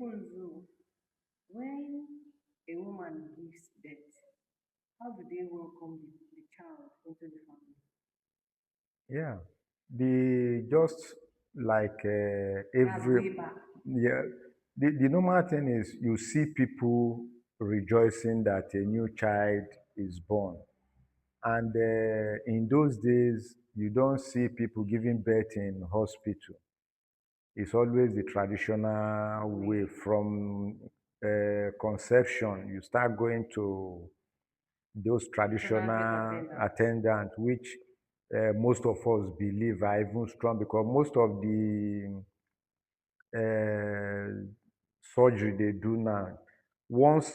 Ukunzu, when a woman gives birth, how do they welcome the child into the family? Yeah, the just like That's every way back. yeah, the normal thing is you see people rejoicing that a new child is born, and in those days you don't see people giving birth in hospital. It's always the traditional way Way. from conception. You start going to those Maternal birth traditional attendants. attendants, which most of us believe are even strong because most of the uh, surgery they do now, once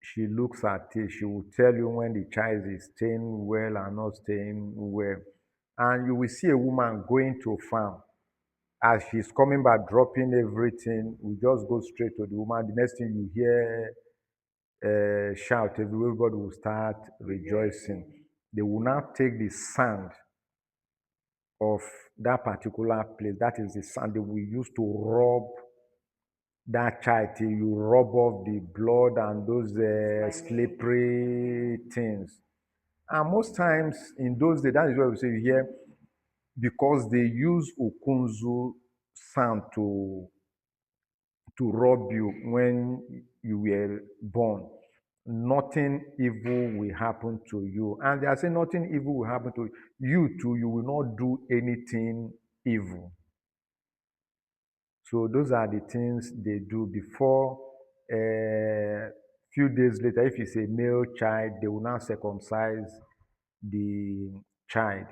she looks at it, she will tell you when the child is staying well and not staying well. And you will see a woman going to a farm. As she's coming back, dropping everything, we just go straight to the woman. The next thing you hear shout, everybody will start rejoicing. Rejoicing. They will now take the sand of that particular place. That is the sand they will use to rub that child till you rub off the blood and those Slimy. slippery things. And most times in those days, that is why we say here, because they use Okunzu sand to rob you when you were born. Nothing evil will happen to you. And they are saying nothing evil will happen to you too. You will not do anything evil. So those are the things they do before. A few days later, if it's a male child, they will now circumcise the child.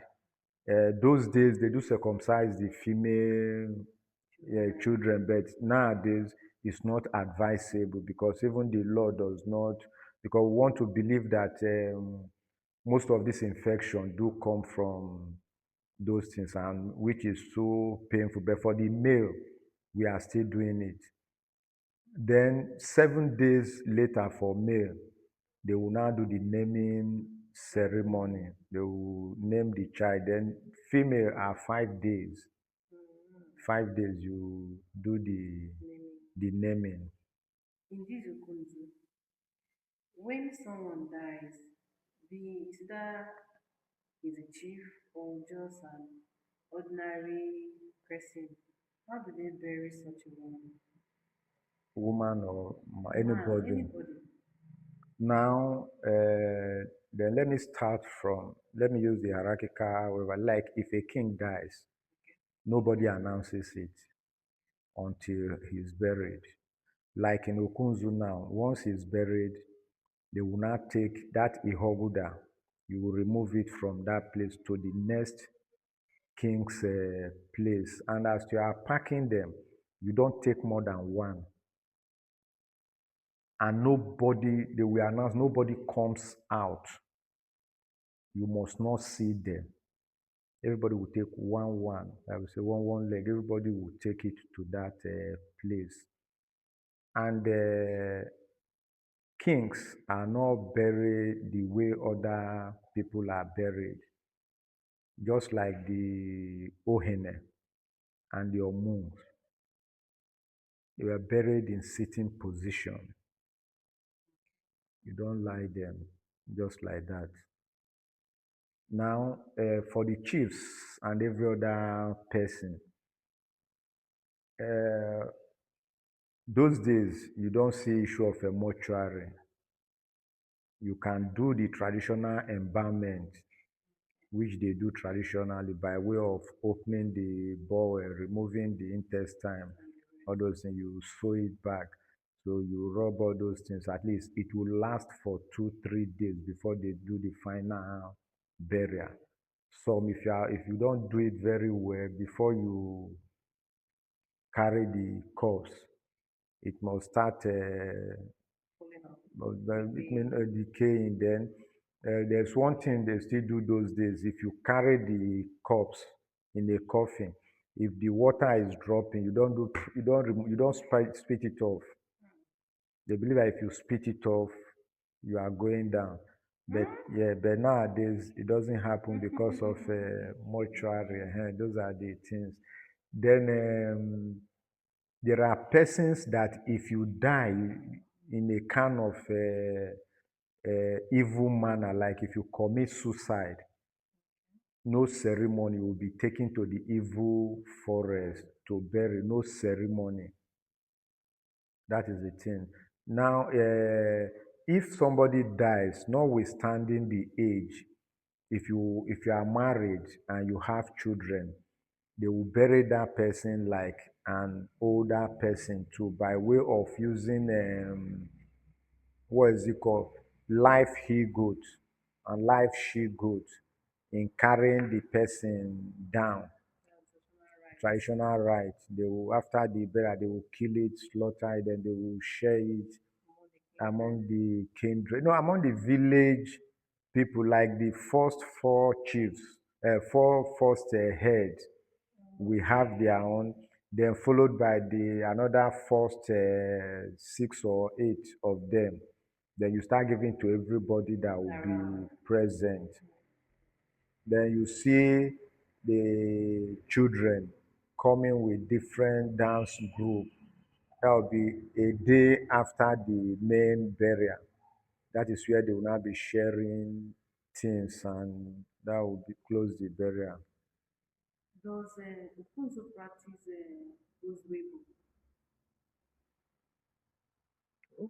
Those days they do circumcise the female Children. children, but nowadays it's not advisable because even the law does not, because we want to believe that most of this infection do come from those things, and which is so painful. But for the male, we are still doing it. Then 7 days later for male, they will now do the naming ceremony. They will name the child. Then female are 5 days. Mm. 5 days you do Naming. the naming. In this Ukunzu, when someone dies, is that is a chief or just an ordinary person? How do they bury such a woman? Woman or Man, anybody. anybody. Now, then let me start from, let me use the hierarchical, however, like if a king dies, nobody announces it until he's buried. Like in Okunzu now, once he's buried, they will not take that Ihoguda, you will remove it from that place to the next king's place. And as you are packing them, you don't take more than one. And nobody, they will announce, nobody comes out. You must not see them. Everybody will take one. I will say one leg. Everybody will take it to that place. And kings are not buried the way other people are buried, just like the Ohene and the Omu. They were buried in sitting position. You don't lie them, just like that. Now, for the chiefs and every other person, uh, those days you don't see issue of a mortuary. You can do the traditional embalmment, which they do traditionally by way of opening the bowel, removing the intestine, And the all rest. those things. You sew it back. So you rub all those things. At least it will last for 2, 3 days before they do the final burial. Some, if you don't do it very well before you carry the corpse, it must start Falling off. it may Decaying. decaying. Then there's one thing they still do those days. If you carry the corpse in a coffin, if the water is dropping, you don't spit it off. They believe that if you spit it off, you are going down. But yeah, but nowadays it doesn't happen because of mortuary. Those are the things. Then There are persons that if you die in a kind of evil manner, like if you commit suicide, no ceremony will be taken to the evil forest to bury, no ceremony. That is the thing. Now, if somebody dies, notwithstanding the age, if you are married and you have children, they will bury that person like an older person too, by way of using what is it called, live he goat and live she goat in carrying the person down. Traditional rites Traditional rites. They will, after the burial, they will kill it, slaughter it, then they will share it among the kindred. among the kindred, no, among the village people, like the first four chiefs, four first heads, we have Okay. their own, then followed by the another first 6 or 8 of them. Then you start giving to everybody that will be Around. present. Then you see the children coming with different dance group. That will be a day after the main burial. That is where they will now be sharing things, and that will be close the burial. Does Ukwu also practice those Weibo?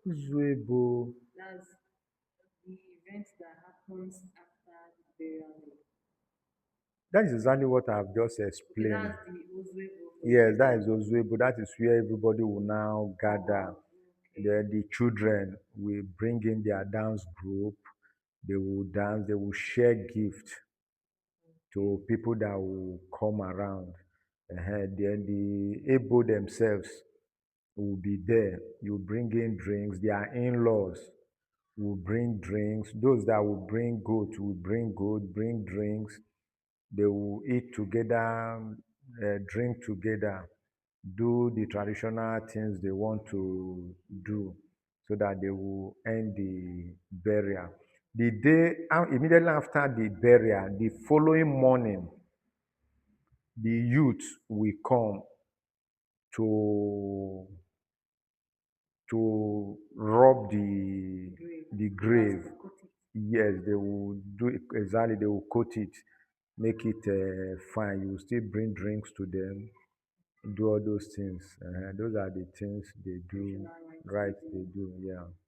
Uzuebo, That's the event that happens after the burial. that is exactly what I've just Okay, explained. that's the Ozwebo for Yes, that is you. Ozuebo. That is where everybody will now gather. Okay. The children will bring in their dance group. They will dance. They will share gift Okay. to people that will come around. Then the Ebo themselves will be there. You bring in drinks. Their in-laws will bring drinks. Those that will bring goat, bring drinks. They will eat together, drink together, do the traditional things they want to do, so that they will end the burial. The day immediately after the burial, the following morning, the youth will come to rob The grave. the That's grave. Ukoti. Yes, they will do it exactly. They will coat it, make it fine. You will still bring drinks to them, do all those things. Those are the things they do, Traditional rites they right? do. They do, yeah.